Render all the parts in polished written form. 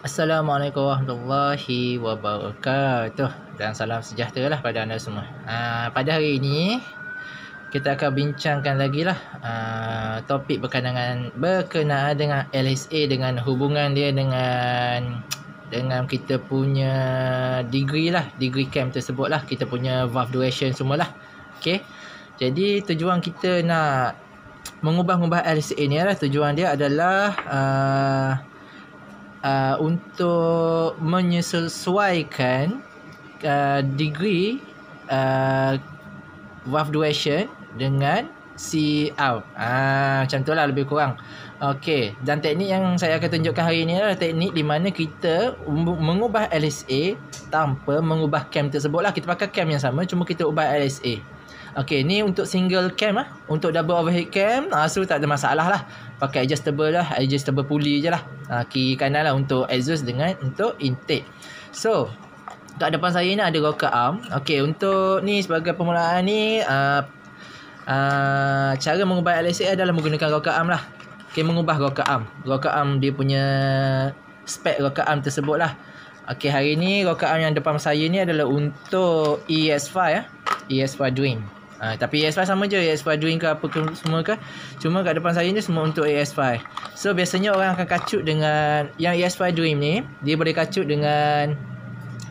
Assalamualaikum warahmatullahi wabarakatuh dan salam sejahtera lah pada anda semua. Pada hari ini kita akan bincangkan lagi lah topik berkenaan dengan LSA, dengan hubungan dia dengan kita punya degree lah, degree camp tersebut lah, kita punya valve duration semualah. Okey. Jadi tujuan kita nak mengubah LSA ni adalah tujuan dia adalah untuk menyesuaikan degree valve duration dengan Cout. Macam tu lah lebih kurang. Okey, dan teknik yang saya akan tunjukkan hari ini adalah teknik di mana kita mengubah LSA tanpa mengubah cam tersebut lah. Kita pakai cam yang sama, cuma kita ubah LSA. Okey, ni untuk single cam lah. Untuk double overhead cam, so tak ada masalah lah. Pakai adjustable pulley je lah. Kiri kanan lah untuk exhaust dengan untuk intake. So, kat depan saya ni ada rocker arm. Okey, untuk ni sebagai permulaan ni, cara mengubah LSA adalah menggunakan rocker arm lah. Okey, mengubah rocker arm. Rocker arm dia punya spek rocker arm tersebut lah. Okey, hari ni rocker arm yang depan saya ni adalah untuk ES5 ya. ES5 Dream. Tapi ES5 sama je, ES5 Dream ke apa ke semua ke. Cuma kat depan saya ni semua untuk ES5. So biasanya orang akan kacut dengan yang ES5 Dream ni, dia boleh kacut dengan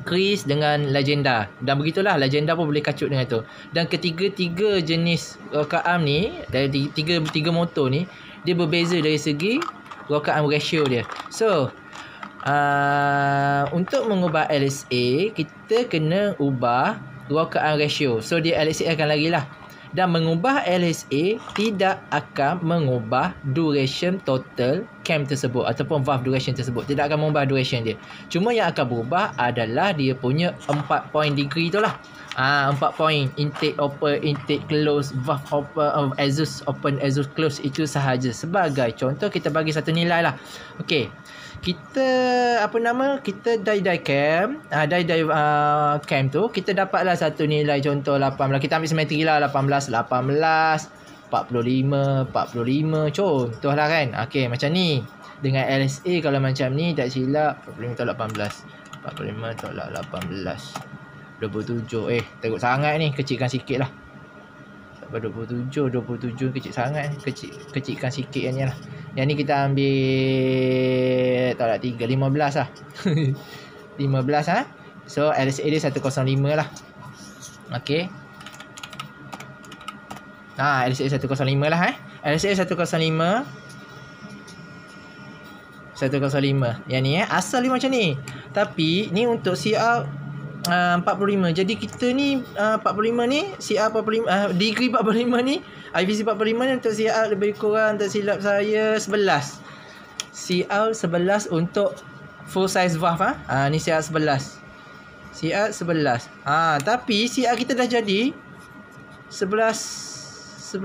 Chris dengan Legenda. Dan begitulah, Legenda pun boleh kacut dengan tu. Dan ketiga-tiga jenis rocker arm ni, dari tiga motor ni, dia berbeza dari segi rocker arm ratio dia. So untuk mengubah LSA, kita kena ubah rocker arm ratio. So dia LSA akan lari lah. Dan mengubah LSA tidak akan mengubah duration total cam tersebut ataupun valve duration tersebut. Tidak akan mengubah duration dia. Cuma yang akan berubah adalah dia punya 4 point degree tu lah. 4 point intake open, intake close, valve open, exhaust open, exhaust close, itu sahaja. Sebagai contoh, kita bagi satu nilai lah. Okey. Kita kita die cam, cam tu kita dapatlah satu nilai, contoh 18. Kita ambil simetri lah, 18 45 contohlah kan. Okey, macam ni. Dengan LSA kalau macam ni tak silap 45 tolak 18, 45 tolak 18, 27. Teruk sangat ni, kecilkan sikit lah. 27 kecil sangat. Kecilkan sikit yang ni lah. Yang ni kita ambil tolak 3, 15 lah. 15 lah. So LSA dia 105 lah. Okey. LSA 105 lah LSA 105. Yang ni asal dia macam ni. Tapi ni untuk CR 45. Jadi kita ni 45 ni, CR 45, degree 45 ni, IPC 45 ni untuk CR lebih kurang tak silap saya 11. CR 11 untuk full size valve ni CR 11. CR 11. Tapi CR kita dah jadi 11.5.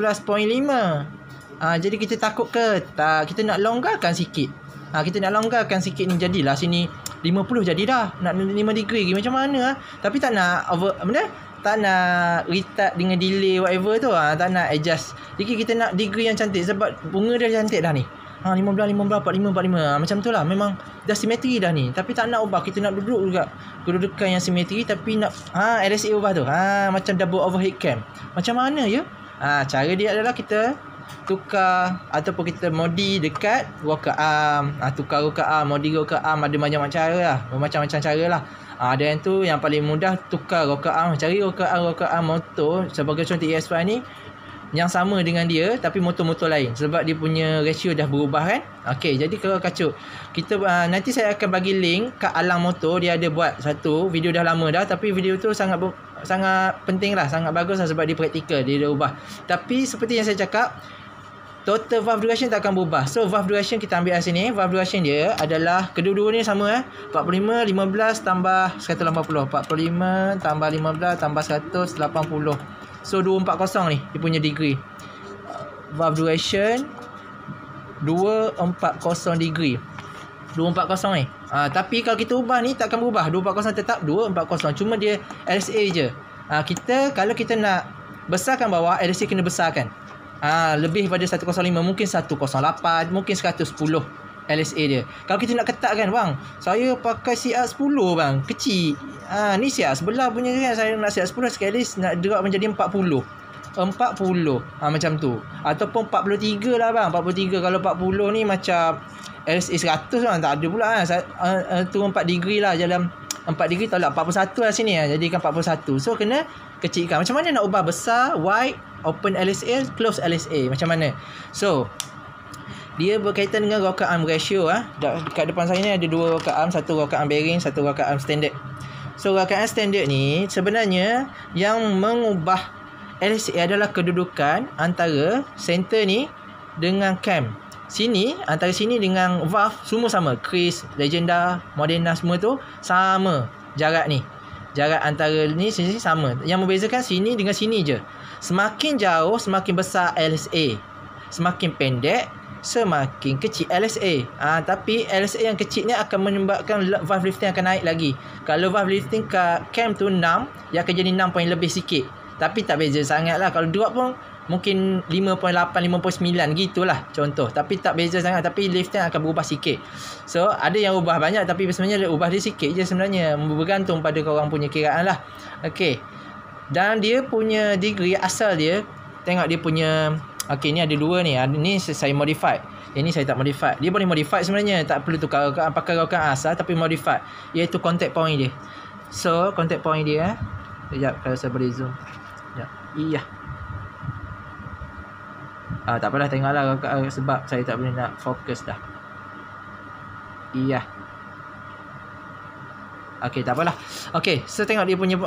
Jadi kita takut ke tak, kita nak longgarkan sikit. Kita nak longgarkan sikit ni, jadilah sini 50 jadi dah. Nak 5 degree lagi macam mana tapi tak nak tak nak retard dengan delay whatever tu. Tak nak adjust. Jadi kita nak degree yang cantik sebab bunga dia cantik dah ni. 15 45 macam tu lah. Memang dah simetri dah ni. Tapi tak nak ubah. Kita nak duduk juga kedudukan yang simetri, tapi nak LSA ubah tu. Macam double overhead cam. Macam mana ya? Cara dia adalah kita tukar ataupun kita modi dekat rocker arm. Tukar rocker arm, modi rocker arm, ada macam-macam cara lah. Macam-macam cara lah. Ada yang tu yang paling mudah, tukar rocker arm. Cari rocker arm motor sebagai contoh ES5 ni yang sama dengan dia tapi motor-motor lain, sebab dia punya ratio dah berubah kan. Okey, jadi kalau kacut kita nanti saya akan bagi link kat Alang Motor. Dia ada buat satu video, dah lama dah, tapi video tu sangat penting lah, sangat bagus lah sebab dia praktikal, dia dah ubah. Tapi seperti yang saya cakap, total valve duration tak akan berubah. So valve duration kita ambil kat sini. Valve duration dia adalah kedua-dua ni sama 45 15 tambah 180. 45 tambah 15 tambah 180. So 240 ni dia punya degree. Valve duration 240 degree. 240 ni. Tapi kalau kita ubah ni tak akan berubah. 240 tetap 240. Cuma dia LSA je. Kalau kita nak besarkan bawah, LSA kena besarkan. Lebih pada 105, mungkin 108, mungkin 110. LSA dia. Kalau kita nak ketatkan, bang, saya pakai CR10 bang, kecil. Ni CR sebelah punya kan, saya nak CR10 sekali nak drop menjadi 40. Macam tu. Ataupun 43 lah bang. 43. Kalau 40 ni macam LSA 100 bang, tak ada pula kan. Turun 4 degree lah, dalam 4 degree tak lah, 41 lah sini lah. Jadikan 41. So kena kecilkan. Macam mana nak ubah besar, wide, open LSA, close LSA, macam mana? So dia berkaitan dengan rocker arm ratio. Dekat depan saya ni ada 2 rocker arm, satu rocker arm bearing, satu rocker arm standard. So rocker arm standard ni sebenarnya yang mengubah LSA adalah kedudukan antara center ni dengan cam. Sini, antara sini dengan valve semua sama. Chris, Legenda, Modena semua tu sama jarak ni. Jarak antara ni sini sama. Yang membezakan sini dengan sini je. Semakin jauh semakin besar LSA. Semakin pendek semakin kecil LSA. Tapi LSA yang kecil ni akan menyebabkan valve lifting akan naik lagi. Kalau valve lifting kat cam tu 6, dia akan jadi 6 point lebih sikit. Tapi tak beza sangat lah. Kalau drop pun mungkin 5.8, 5.9 gitulah contoh. Tapi tak beza sangat. Tapi lifting akan berubah sikit. So ada yang ubah banyak, tapi sebenarnya ubah dia sikit je sebenarnya. Bergantung pada korang punya kiraan lah. Okay. Dan dia punya degree asal dia, tengok dia punya. Okay, ni ada 2 ni. Ni saya modify. Yang ni saya tak modify. Dia boleh modify sebenarnya. Tak perlu tukar pakai rokan asal, tapi modify. Iaitu contact point dia. So contact point dia. Sekejap kalau saya boleh zoom. Iya. Tak apalah, tengoklah sebab saya tak boleh nak fokus dah. Iya. Okey, tak apalah. Okey, so tengok dia punya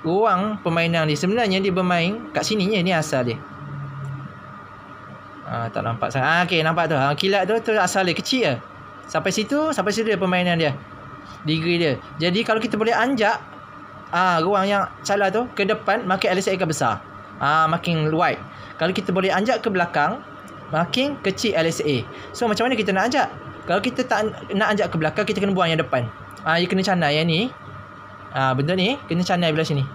ruang permainan dia. Sebenarnya dia bermain kat sini je, ni asal dia. Tak nampak sangat. Okey, nampak tu. Kilat tu asal dia kecil je. Sampai situ dia permainan dia. Degree dia. Jadi kalau kita boleh anjak ruang yang salah tu ke depan, makin LSA akan besar. Makin wide. Kalau kita boleh anjak ke belakang, makin kecil LSA. So macam mana kita nak anjak? Kalau kita tak nak anjak ke belakang, kita kena buang yang depan. Dia kena canai yang ni. Benda ni kena canai belah sini.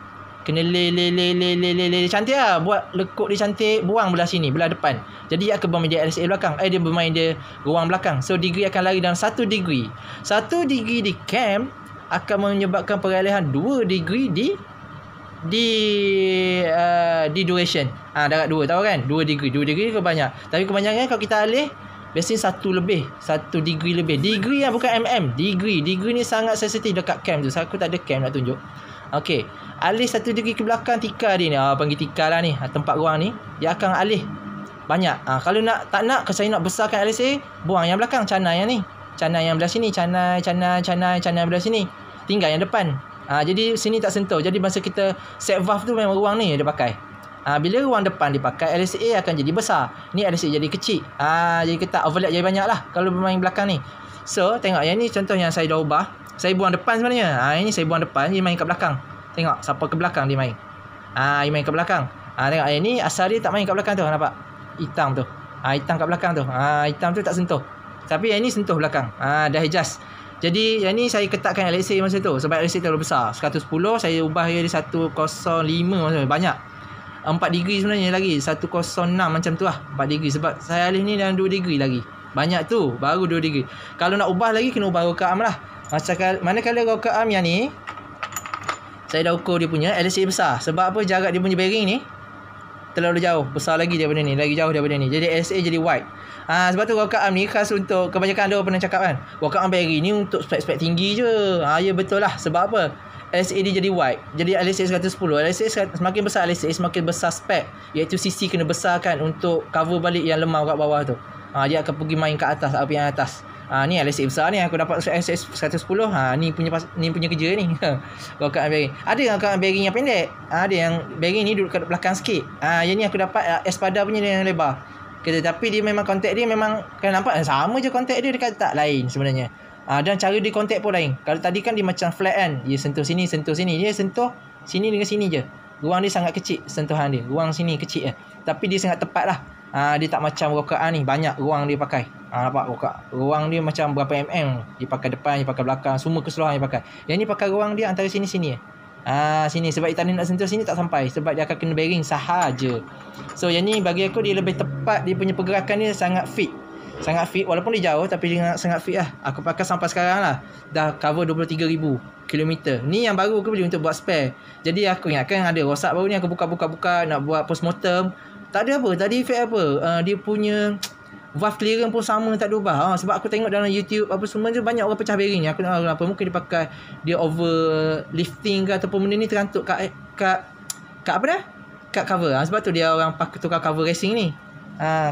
Kena le cantik lah. Buat lekuk dia cantik, buang belah sini, belah depan. Jadi dia akan bermain dia LSA belakang. Dia bermain dia ruang belakang. So degree akan lari dalam 1 degree. 1 degree di cam akan menyebabkan peralihan 2 degree di duration. Darab 2, tahu kan? 2 degree. 2 degree ke banyak. Tapi kebanyakan kalau kita alih, biasanya 1 degree lebih. Degree yang bukan mm. Degree ni sangat sensitif dekat cam tu. Aku tak ada cam nak tunjuk. Okey. Alih 1 degree ke belakang tikar dia ni. Panggil tikar lah ni. Tempat ruang ni. Dia akan alih banyak. Kalau tak nak, kalau saya nak besarkan LSA, buang yang belakang. Canai yang ni. Canai yang belah sini. Canai belah sini. Tinggal yang depan. Jadi sini tak sentuh. Jadi masa kita set valve tu, memang ruang ni dia pakai. Bila ruang depan dipakai, LSA akan jadi besar. Ni LSA jadi kecil. Jadi ketat, overlap jadi banyak lah kalau bermain belakang ni. So tengok yang ni contoh yang saya dah ubah. Saya buang depan sebenarnya. Ini saya buang depan, dia main kat belakang. Tengok siapa ke belakang dia main. Dia main kat belakang. Tengok yang ni asal dia tak main kat belakang tu. Nampak? Hitam tu. Hitam kat belakang tu. Hitam tu tak sentuh. Tapi yang ni sentuh belakang. Dah adjust. Jadi yang ni saya ketatkan LSA masa tu. Sebab LSA terlalu besar. 110 saya ubah dia 105 masa tu. Banyak. 4 degree sebenarnya lagi. 106 macam tu lah. 4 degree. Sebab saya alih ni dalam 2 degree lagi. Banyak tu. Baru 2 degree. Kalau nak ubah lagi, kena ubah rocker arm lah. Manakala rocker arm yang ni, saya dah ukur dia punya LSA besar. Sebab apa? Jarak dia punya bearing ni terlalu jauh. Besar lagi daripada ni. Lagi jauh daripada ni. Jadi LSA jadi wide. Sebab tu rocker arm ni khas untuk, kebanyakan ada pernah cakap kan, rocker arm bearing ni untuk spek-spek tinggi je. Ya betul lah. Sebab apa? LSA dia jadi wide. Jadi LSA 110. LSA semakin besar LSA, semakin besar spek. Iaitu CC kena besarkan untuk cover balik yang lemah kat bawah tu. Dia akan pergi main kat atas, api yang atas. Ni LSA besar ni, aku dapat LSA 110. Ni punya kerja ni. Rocker arm bearing. Ada yang rocker arm bearing yang pendek. Ada yang bearing ni duduk kat belakang sikit. Yang ni aku dapat Espada punya yang lebar. Tapi dia memang kontak dia memang kan nampak sama je kontak dia dekat tak lain sebenarnya. Dan cara dia kontak pun lain. Kalau tadi kan dia macam flat kan. Dia sentuh sini. Dia sentuh sini dengan sini je. Ruang dia sangat kecil sentuhan dia. Ruang sini kecil je. Tapi dia sangat tepat lah. Dia tak macam rocker arm ni. Banyak ruang dia pakai. Nampak rocker. Ruang dia macam berapa mm. Dia pakai depan, dia pakai belakang. Semua keseluruhan dia pakai. Yang ni pakai ruang dia antara sini-sini je. Sini. Sebab tadi nak sentuh sini tak sampai. Sebab dia akan kena bearing sahaja. So yang ni bagi aku dia lebih tepat. Dia punya pergerakan dia sangat fit. Sangat fit. Walaupun dia jauh tapi dia sangat fit lah. Aku pakai sampai sekarang lah. Dah cover 23,000 kilometer. Ni yang baru aku beli untuk buat spare. Jadi aku ingatkan ada rosak baru ni. Aku buka nak buat postmortem. Tak ada apa. Tak ada efek apa. Dia punya valve clearance pun sama, tak ada ubah. Sebab aku tengok dalam YouTube apa semua tu banyak orang pecah bearing ni. Aku nak tahu kenapa. Mungkin dia pakai dia overlifting ke ataupun benda ni terantuk kat apa dah? Kat cover. Sebab tu dia orang pakai tukar cover racing ni.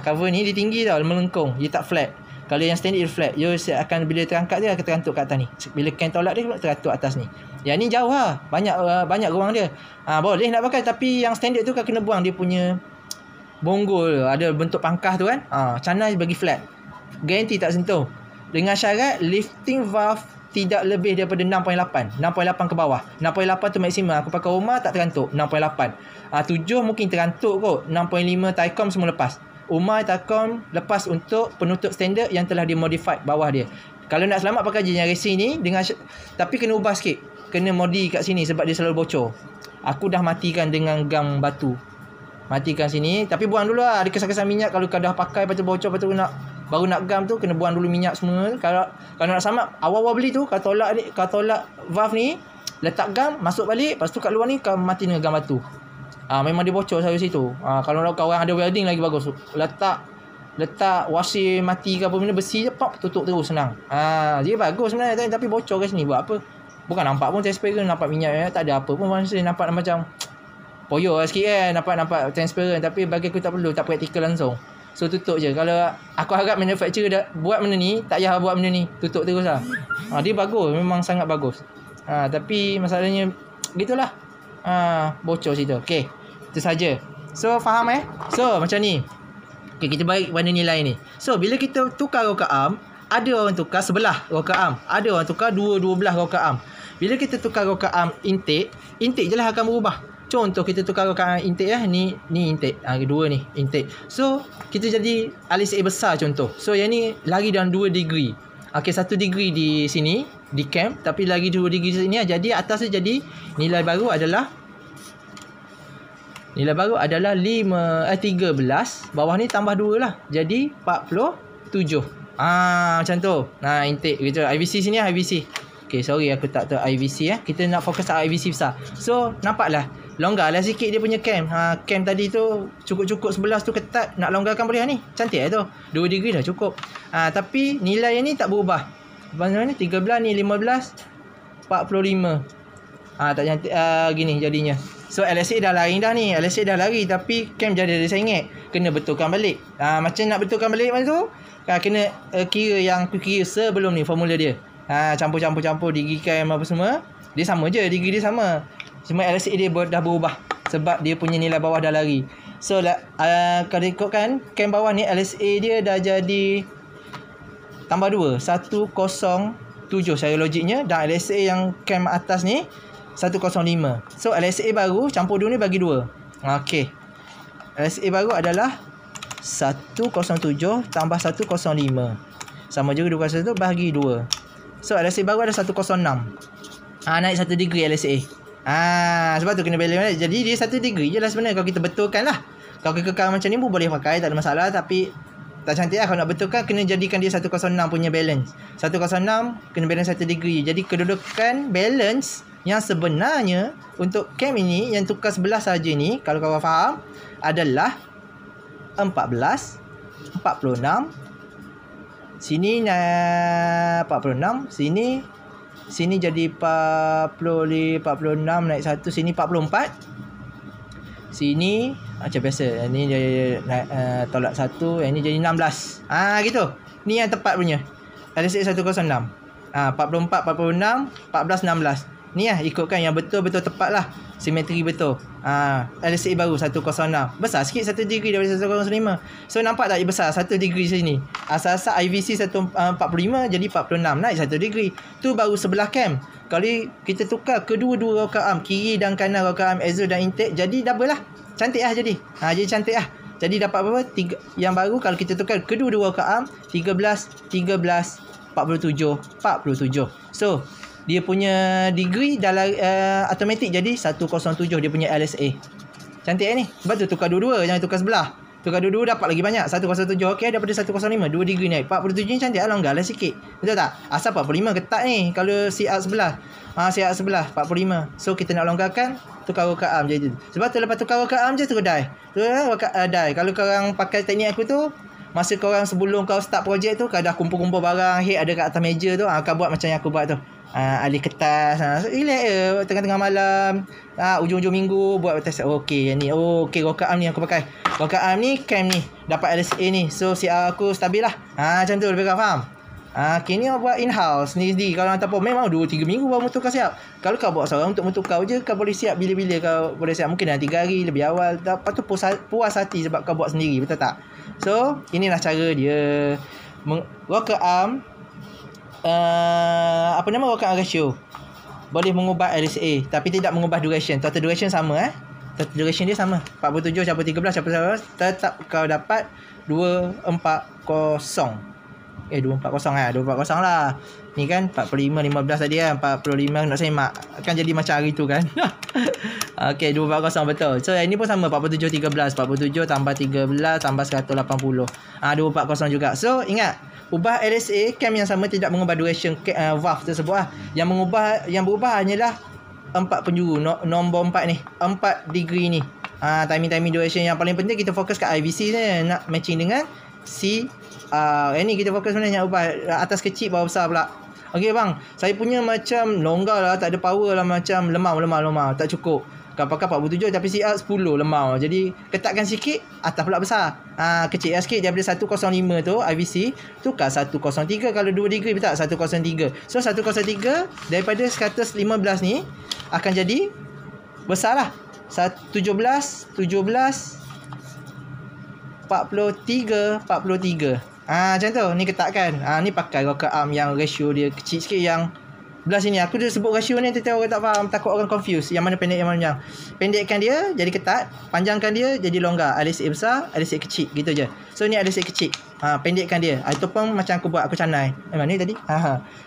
Cover ni dia tinggi tau, melengkung. Dia tak flat. Kalau yang standard dia flat. Dia akan bila terangkat dia akan terantuk kat atas ni. Bila can tolak dia terantuk atas ni. Yang ni jauh lah. Banyak ruang dia. Boleh nak pakai tapi yang standard tu kan kena buang dia punya bonggol, ada bentuk pangkah tu kan. Canai bagi flat. Garanti tak sentuh. Dengan syarat lifting valve tidak lebih daripada 6.8. 6.8 ke bawah. 6.8 tu maksimum. Aku pakai rumah tak terantuk. 6.8. 7 mungkin terantuk kot. 6.5 Tycom semua lepas. Umar Tycom lepas untuk penutup standard yang telah dimodified bawah dia. Kalau nak selamat pakai je yang racing ni dengan tapi kena ubah sikit. Kena modi kat sini sebab dia selalu bocor. Aku dah matikan dengan gam batu. Matikan sini. Tapi buang dulu lah. Ada kesan-kesan minyak. Kalau kau dah pakai lepas tu bocor, lepas tu baru nak gam tu, kena buang dulu minyak semua. Kalau nak selamat, awal-awal beli tu, kau tolak valve ni, letak gam, masuk balik. Lepas tu kat luar ni, kau mati dengan gam batu. Memang dia bocor sampai situ. Kalau kau orang ada welding lagi bagus. Letak washing mati ke apa benda, besi je, pop, tutup terus, senang. Dia bagus sebenarnya. Tapi bocor kat sini, buat apa? Bukan nampak pun transparent, nampak minyak. Tak ada apa pun. Nampak macam poyo lah sikit kan, nampak transparent. Tapi bagi aku tak perlu, tak praktikal langsung. So tutup je. Kalau aku harap manufacturer dah buat benda ni, tak payah buat benda ni, tutup terus lah. Dia bagus, memang sangat bagus. Tapi masalahnya gitulah. Bocor situ. Okay, itu saja. So faham So macam ni. Okay, kita balik pada nilai ni. So bila kita tukar rocker arm, ada orang tukar sebelah rocker arm, ada orang tukar dua belah rocker arm. Bila kita tukar rocker arm intake je lah akan berubah. Contoh kita tukar rocker arm intake ni intake. Dua ni intake. So kita jadi LSA besar contoh. So yang ni lari dalam 2 degree. Okay, 1 degree di sini di cam, tapi lagi 2 degree di sini. Jadi atas tu jadi nilai baru adalah 13. Bawah ni tambah 2 lah. Jadi 47. Macam tu. Intake gitu. IVC sini IVC. Okay, sorry aku tak tahu IVC Kita nak fokus kat IVC besar. So nampaklah longgar lah sikit dia punya cam. Cam tadi tu cukup-cukup 11 tu ketat. Nak longgarkan boleh lah ni. Cantik lah tu. 2 degree dah cukup. Tapi nilai ni tak berubah. Macam ni 13 ni 15 45. Tak cantik gini jadinya. So LSA dah lari dah ni. LSA dah lari tapi cam jadi ada sengit. Kena betulkan balik. Macam nak betulkan balik macam tu, kena kira yang aku kira sebelum ni formula dia. Campur degree cam apa semua. Dia sama je, degree dia sama. Cuma LSA dia dah berubah sebab dia punya nilai bawah dah lari. So kalau ikutkan cam bawah ni LSA dia dah jadi tambah 2 107 secara logiknya. Dan LSA yang cam atas ni 105. So LSA baru campur 2 ni bagi 2. Okey, LSA baru adalah 107 tambah 105 sama juga 201 bagi 2. So LSA baru ada 106. Naik 1 degree LSA. Sebab tu kena balance. Jadi dia 1 degree je lah sebenarnya. Kalau kita betulkan lah, kalau kekal macam ni pun boleh pakai, tak ada masalah. Tapi tak cantik lah. Kalau nak betulkan, kena jadikan dia 106 punya balance. 106 kena balance 1 degree. Jadi kedudukan balance yang sebenarnya untuk cam ini yang tukar sebelah saja ni, kalau kau faham, adalah 14 46. Sini 46, sini jadi 46 naik 1, sini 44. Sini macam biasa, ni dia tolak 1, yang ni jadi 16. Gitu. Ni yang tepat punya. LSA 106. 44, 46, 14, 16. Ni lah ikutkan yang betul-betul tepat lah. Simetri betul. LSA baru 106. Besar sikit 1 degree daripada 105. So nampak tak besar 1 degree sini. Asal-asal IVC 145 jadi 46. Naik 1 degree. Tu baru sebelah cam. Kalau kita tukar kedua-dua rocker arm, kiri dan kanan rocker arm exhaust dan intake, jadi double lah. Cantik lah jadi. Jadi cantik lah. Jadi dapat berapa? Yang baru kalau kita tukar kedua-dua rocker arm 13, 47. So dia punya degree dalam automatic jadi 107 dia punya LSA. Cantik ni. Sebab tu tukar dua-dua, jangan tukar sebelah. Tukar dua-dua dapat lagi banyak. 107 okey, daripada 105 2 degree naik. 47 ni cantik lah, longgar lah sikit. Betul tak? Asal 45 ketat ni kalau siap sebelah. Siap sebelah 45. So kita nak longgarkan, tukar workout arm je. Sebab tu lepas tukar workout arm je terus die. Die. Kalau korang pakai teknik aku tu, masa korang sebelum kau start projek tu, kau dah kumpul-kumpul barang, head ada kat atas meja tu, kau buat macam yang aku buat tu. Alih kertas, relax je tengah-tengah malam, ujung-ujung minggu buat test. Okey yang ni, okey workout arm ni aku pakai. Workout arm ni cam ni dapat LSA ni, so siap aku stabil lah. Macam tu lebih kurang faham. Kini awak buat in-house sendiri. Kalau ataupun memang 2-3 minggu baru motor kau siap. Kalau kau buat seorang untuk motor kau je, kau boleh siap bila-bila kau boleh siap. Mungkin dalam 3 hari lebih awal. Lepas tu puas hati sebab kau buat sendiri, betul tak? So inilah cara dia workout arm. Workout arm ratio boleh mengubah LSA tapi tidak mengubah duration. Total duration sama Total duration dia sama 47 campur 13 campur 11, tetap kau dapat 240. 240 lah. Ni kan 45 15 tadi kan. 45 nak semak akan jadi macam hari tu kan. Okey, 240 betul. So ini pun sama 47 13. 47 tambah 13 tambah 180. 240 juga. So ingat, ubah LSA cam yang sama tidak mengubah duration valve tersebut . Yang berubah hanyalah 4 penjuru, nombor 4 ni, 4 degree ni. Timing duration yang paling penting kita fokus kat IVC ni, nak matching dengan ni kita fokus sebenarnya ubah atas kecil bawah besar pula. Okey bang, saya punya macam longgar lah, tak ada power lah, macam lemah, tak cukup. Kau pakai 47 tapi CR 10 lemah. Jadi ketatkan sikit, atas pula besar. Kecil sikit daripada 105 tu IVC, tukar 103 kalau 2 degree betul tak? 103. So 103 daripada 115 ni akan jadi besar lah. 17 43. Macam tu. Ni ketatkan. Ni pakai workout arm yang ratio dia kecil sikit. Yang belah sini aku dah sebut ratio ni, nanti orang tak faham, takut orang confuse yang mana pendek yang mana panjang. Pendekkan dia jadi ketat, panjangkan dia jadi longgar. LSA besar, LSA kecil, gitu je. So ni LSA kecil, pendekkan dia. Ataupun macam aku buat, aku canai mana ni tadi,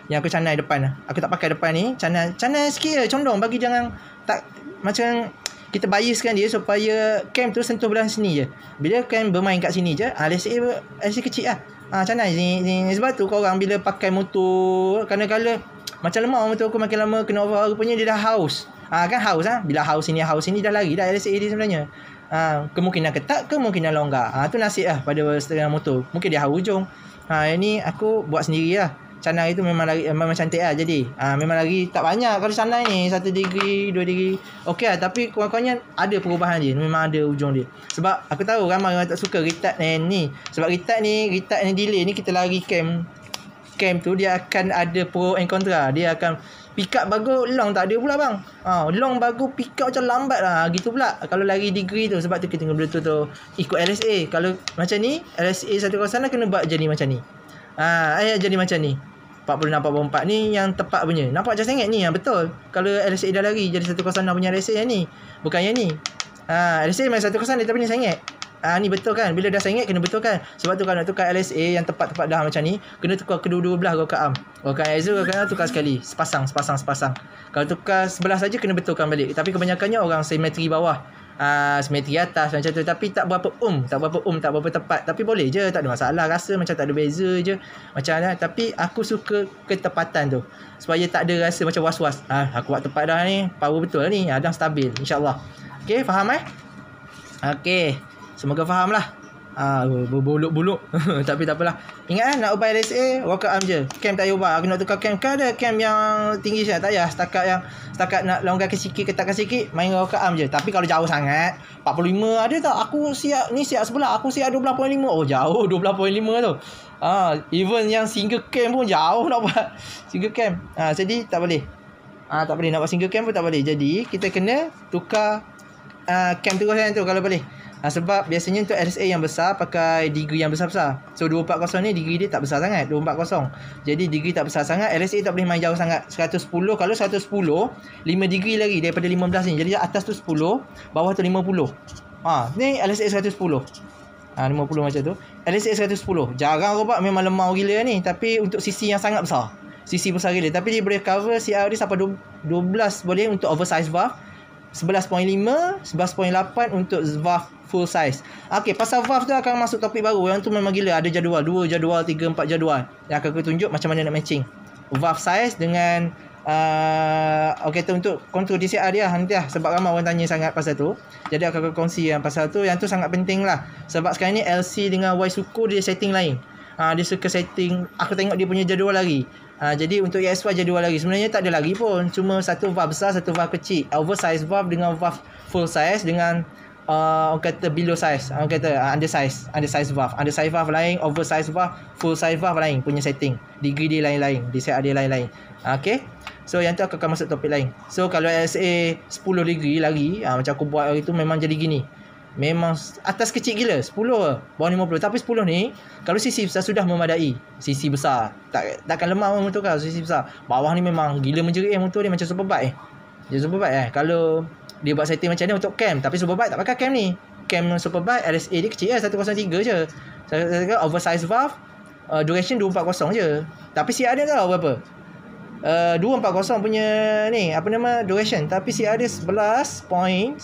yang aku canai depan. Aku tak pakai depan ni, canai sikit je, condong, bagi jangan tak macam kita biaskan dia supaya cam tu sentuh belah sini je. Bila cam bermain kat sini je, LSA kecil lah. Canai ni. Sebab tu korang bila pakai motor, kadang-kadang macam lemah motor aku, makin lama kena overhaul, rupanya dia dah haus. Kan haus bila haus ini dah lari dah LSA dia sebenarnya. Kemungkinan ketat, kemungkinan longgar. Tu nasib lah pada setengah motor. Mungkin dia haus ujung. Ini aku buat sendiri lah. Canai itu memang cantik lah. Jadi memang lagi tak banyak kalau canai ni, 1 degree 2 degree okey lah. Tapi kurang-kurangnya ada perubahan dia, memang ada ujung dia. Sebab aku tahu ramai orang tak suka retard ni. Sebab retard ni delay ni, kita lari cam tu dia akan ada pro and contra. Dia akan pick up bagus, long tak ada pula bang. Long bagus, pick up macam lambat lah, gitu pula kalau lari degree tu. Sebab tu kita kena betul-betul ikut LSA. Kalau macam ni, LSA 1 kawasan kena buat jadi macam ni. Jadi macam ni 46-44 ni yang tepat punya. Nampak macam sengit ni, betul. Kalau LSA dah lari jadi 1 kawasan punya LSA yang ni, bukan yang ni. LSA memang 1 kawasan tapi ni sengit. Ni betul kan. Bila dah sengit kena betulkan. Sebab tu kalau nak tukar LSA yang tepat-tepat dah macam ni, kena tukar kedua-dua belah workout arm. Workout Aizu tukar sekali, sepasang. Kalau tukar sebelah saja kena betulkan balik. Tapi kebanyakannya orang simetri bawah, simetri atas macam tu. Tapi tak berapa tak berapa tepat. Tapi boleh je, tak ada masalah. Rasa macam tak ada beza je macam mana. Tapi aku suka ketepatan tu, supaya tak ada rasa macam was-was. Aku buat tepat dah ni, power betul ni, dah stabil, insyaAllah. Okay, faham Okay, semoga faham lah. Berbuluk-buluk. Tapi tak apalah. Ingat nak ubah LSA, workout arm je. Cam tak payah ubah. Aku nak tukar cam, kan ada cam yang tinggi sangat. Tak payah. Setakat nak longgarkan sikit, ketatkan sikit, main workout arm je. Tapi kalau jauh sangat, 45 ada tak? Aku siap sebelah. Aku siap 12.5. Oh jauh 12.5 tu. Even yang single cam pun jauh nak buat single cam. Jadi tak boleh. Tak boleh nak buat single cam pun tak boleh. Jadi kita kena tukar cam terus kan tu kalau boleh. Sebab biasanya untuk LSA yang besar pakai degree yang besar-besar. So 240 ni degree dia tak besar sangat, 240. Jadi degree tak besar sangat, LSA tak boleh main jauh sangat. 110, kalau 110 5 degree lagi daripada 15 ni. Jadi atas tu 10, bawah tu 50. Ni LSA 110. 50 macam tu. LSA 110. Jarang robot, memang lemah gila ni. Tapi untuk CC yang sangat besar. CC besar gila. Tapi dia boleh cover CR dia sampai 12 boleh untuk oversize valve. 11.5, 11.8 untuk valve full size. Okey, pasal valve tu akan masuk topik baru. Yang tu memang gila. Ada jadual 2 jadual, 3, 4 jadual. Yang akan aku tunjuk macam mana nak matching valve size dengan okey tu untuk control DCR dia nanti lah. Sebab ramai orang tanya sangat pasal tu. Jadi aku akan kongsi yang pasal tu. Yang tu sangat penting lah. Sebab sekarang ni LC dengan Y-Suku dia setting lain. Dia suka setting. Aku tengok dia punya jadual lagi. Jadi untuk ESY jadual lagi. Sebenarnya tak ada lagi pun. Cuma satu valve besar, satu valve kecil. Oversize valve dengan valve full size dengan orang kata below size. Orang kata undersize valve. Undersize valve lain, oversize valve, full size valve lain punya setting. Degree dia lain-lain. DCR dia lain-lain. Okay. So yang tu aku akan masuk topik lain. So kalau LSA 10 degree lagi, macam aku buat hari tu memang jadi gini. Memang atas kecil gila 10 ke bawah 50. Tapi 10 ni kalau sisi besar sudah memadai. Sisi besar takkan lemah motor kau. Sisi besar bawah ni memang gila menjerit. Motor dia macam superbike. Dia superbike kalau dia buat setting macam ni untuk cam. Tapi superbike tak pakai cam ni. Cam superbike LSA dia kecil 103 je. Saya kata oversize valve, duration 240 je. Tapi CR dia tahu berapa? 240 punya ni apa nama duration, tapi CR dia 11.9.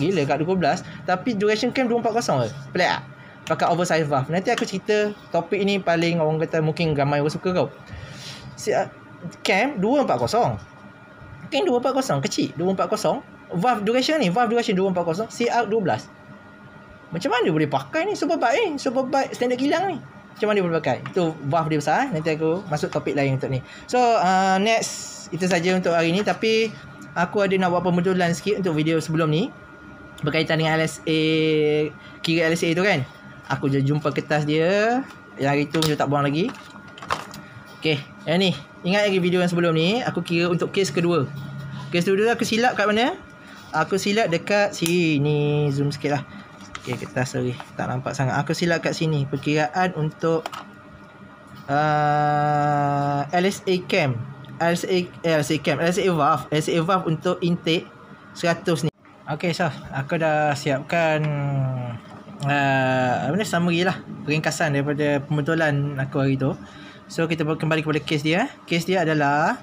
Gila kat 12, tapi duration cam 240 je. Pelik tak? Pakai oversize valve. Nanti aku cerita topik ni paling orang kata mungkin ramai orang suka kau. Cam 240. Cam 240 kecil 240. Valve duration 240, CR 12. Macam mana dia boleh pakai ni superbike superbike standard kilang ni? Macam mana dia boleh pakai? Itu valve dia besar. Nanti aku masuk topik lain untuk ni. So next, itu saja untuk hari ni. Tapi aku ada nak buat pembetulan sikit untuk video sebelum ni berkaitan dengan LSA, kira LSA tu kan. Aku dah jumpa kertas dia. Yang hari tu je tak buang lagi. Okay, yang ni ingat lagi video yang sebelum ni aku kira untuk kes kedua. Kes kedua aku silap kat mana? Aku silap dekat sini. Zoom sikit lah. Okay, kertas sorry tak nampak sangat. Aku silap kat sini. Perkiraan untuk LSA cam, LSA valve untuk intake 100 ni. Okay, so aku dah siapkan summary lah, ringkasan daripada pembetulan aku hari tu. So kita kembali kepada kes dia. Kes dia adalah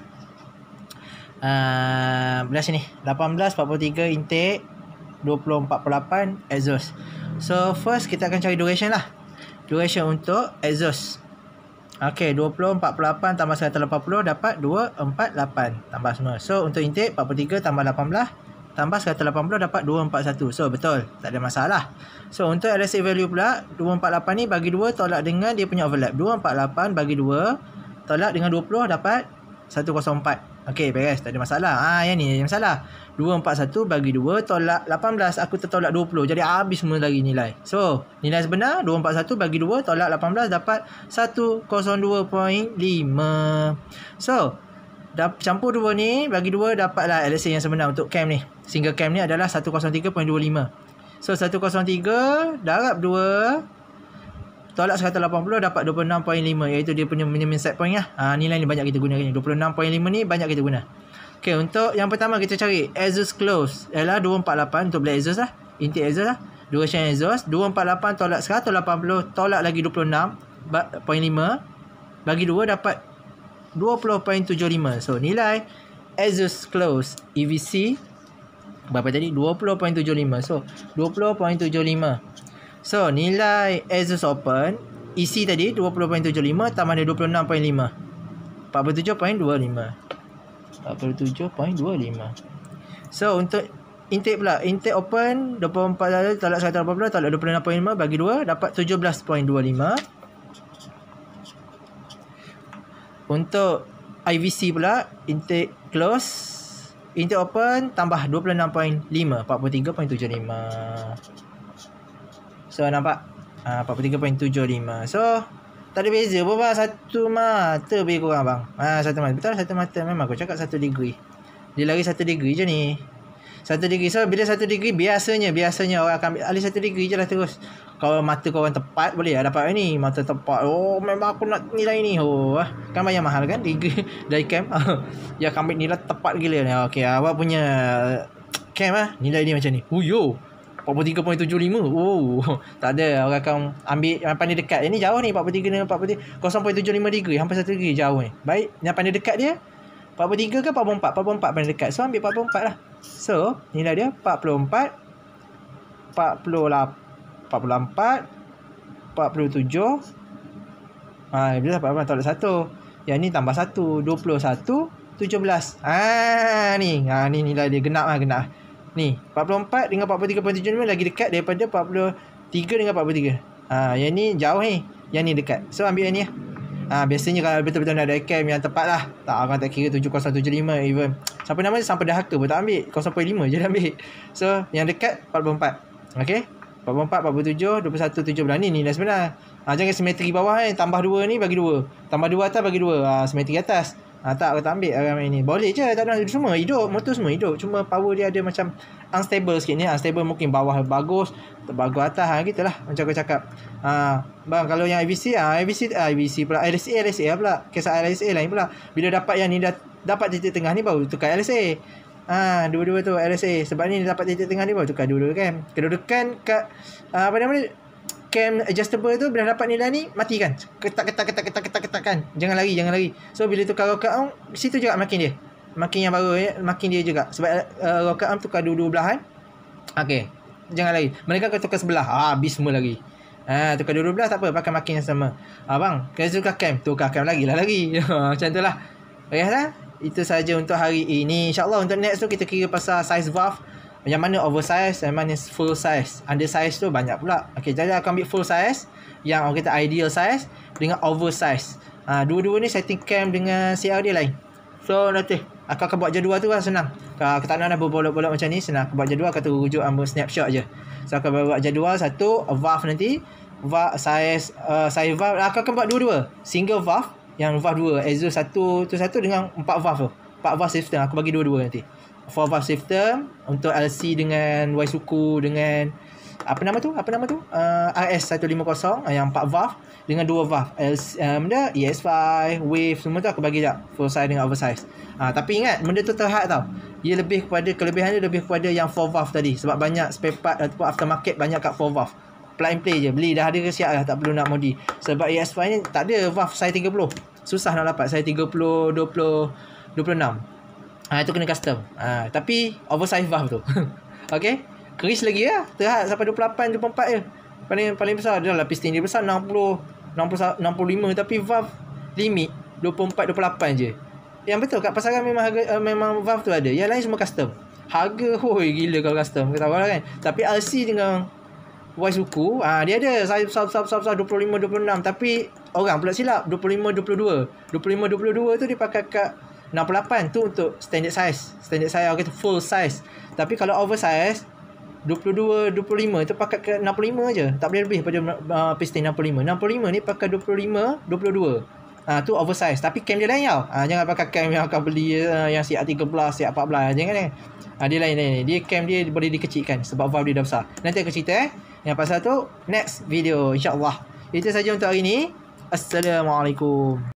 belah sini 1843 intake, 2048 exhaust. So first kita akan cari duration lah. Duration untuk exhaust. Okay, 2048 tambah 180 dapat 248 tambah semua. So untuk intake 43 tambah 18 tambah 180 dapat 241. So betul, tak ada masalah. So untuk LSA value pula 248 ni bagi 2 tolak dengan dia punya overlap. 248 bagi 2 tolak dengan 20 dapat 104. Okey, beres, tak ada masalah. Yang ni yang masalah. 241 bagi 2 tolak 18, aku tertolak 20. Jadi habis semua lagi nilai. So, nilai sebenar 241 bagi 2 tolak 18 dapat 102.5. So, campur 2 ni bagi 2 dapatlah LSA yang sebenar untuk cam ni. Single cam ni adalah 103.25. So, 103 darab 2 tolak 180 dapat 26.5, iaitu dia punya minimum set point lah. Nilai ni banyak kita guna ni. 26.5 ni banyak kita guna. Okay, untuk yang pertama kita cari exhaust close ialah 248 untuk black exhaust lah. Intake exhaust lah. Duration exhaust 248 tolak 180 tolak lagi 26.5 bagi 2 dapat 20.75. So nilai exhaust close EVC berapa tadi? 20.75. So 20.75. So nilai exhaust open EC tadi 20.75 tambah dengan 26.5 47.25. So untuk intake pula, intake open 24 tolak 180 tolak 26.5 bagi 2 dapat 17.25. Untuk IVC pula, intake close, intake open tambah 26.5 43.75. So nampak 43.75. So tak ada beza pun bang. Satu mata lebih kurang bang. Satu mata. Betul, satu mata. Memang aku cakap 1 degree. Dia lari 1 degree je ni. 1 degree. So bila 1 degree biasanya orang akan alih 1 degree je lah terus. Kalau mata korang tepat boleh lah dapat ni. Mata tepat. Oh memang aku nak nilai ni. Oh kan bayar mahal kan degree dari cam. Ya akan ambil nilai tepat gila ni. Okay, awak punya cam nilai dia macam ni. Yo 43.75. Oh, tak ada. Orang akan ambil yang pandai dekat. Yang ni jauh ni 43 dengan 0.75 degree. Hampir 1 degree jauh ni. Baik, yang pandai dekat dia 43 ke 44? 44 paling dekat. So ambil 44 lah. So nilai dia 44, 44, 47. Dia dapat apa? Tak ada 1. Yang ni tambah 1, 21, 17. Ni nilai dia genap lah, genap. Ni 44 dengan 43.75 lagi dekat daripada 43 dengan 43. Yang ni jauh ni. Yang ni dekat. So ambil yang ni lah. Biasanya kalau betul-betul nak ada cam yang tepat lah, orang tak kira 7075 even. Siapa nama sampai dah haka pun tak ambil. 0.5 je dah ambil. So yang dekat 44. Okay, 44, 47, 21, 17. Ni nilai sebenar. Jangan simetri bawah tambah 2 ni bagi 2. Tambah 2 atas bagi 2. Simetri atas. Tak, aku tak ambil orang ni. Boleh je, tak ada semua hidup. Motor semua hidup. Cuma power dia ada macam unstable sikit ni. Unstable mungkin bawah bagus, bagus atas. Gitulah macam aku cakap. Bang, kalau yang IVC pula. LSA pula. Kisah LSA lain pula. Bila dapat yang ni dah dapat titik tengah ni baru tukar LSA. Dua-dua tu LSA. Sebab ni dapat titik tengah ni baru tukar dua-dua cam. Kedudukan kat cam adjustable tu bila dapat nilai ni matikan. Ketak kan. Jangan lari. So bila tukar rocker arm, situ juga makin dia. Makin yang baru makin dia juga. Sebab rocker arm tukar dua-dua belahan. Okey. Jangan lari. Mereka akan tukar sebelah. Habis semua lagi. Tukar dua-dua belah tak apa, pakai makin yang sama. Bang, kalau tukar cam lagi. Macam tu lah. Baiklah. Itu saja untuk hari ini. InsyaAllah untuk next tu kita kira pasal size valve. Yang mana oversize, yang mana full size. Undersize tu banyak pula. Okey, jadi akan ambil full size, yang orang kata ideal size, dengan oversize. Dua-dua ni setting cam dengan CR dia lain. So nanti aku akan buat jadual tu lah, senang. Kalau aku tak nak berbolak-bolak macam ni, senang. Aku buat jadual, aku rujuk ambil snapshot je. So aku akan buat jadual satu valve nanti. Size valve aku akan buat dua-dua. Single valve, yang valve 2, exhaust satu dengan 4 valve tu. 4 valve system aku bagi dua-dua nanti. 4 valve system untuk LC dengan Y suku dengan apa nama tu RS150 yang 4 valve dengan 2 valve benda ES5 wave semua tu aku bagi tak full size dengan oversize. Tapi ingat benda tu terhad tau. Ia lebih kepada kelebihan dia lebih kepada yang 4 valve tadi, sebab banyak spare part ataupun aftermarket banyak kat 4 valve. Plug and play je, beli dah ada siap dah, tak perlu nak modi. Sebab ES5 ni tak ada valve size 30. Susah nak dapat size 30, 20, 26. Itu kena custom. Tapi oversize valve tu. Okay, keris lagi lah. Terhad sampai 28, 24 je. Paling besar dia lah, piston dia besar 60, 65, tapi valve limit 24, 28 je. Yang betul kat pasaran memang valve tu ada. Yang lain semua custom. Harga gila kalau custom. Kita tahu lah kan. Tapi LC dengan Y suku, dia ada size 25, 26, tapi orang pula silap 25, 22 tu dia pakai kat 68 tu untuk standard size orang kata full size. Tapi kalau oversize 22, 25 tu pakai ke 65 je, tak boleh lebih pada piston 65 ni pakai 25, 22. Tu oversize, tapi cam dia lain tau. Jangan pakai cam yang akan beli yang siap 13, siap 14, jangan kan. Dia lain. Dia cam dia boleh dikecilkan sebab valve dia dah besar. Nanti aku cerita yang pasal tu next video insya-Allah. Itu saja untuk hari ini. Assalamualaikum.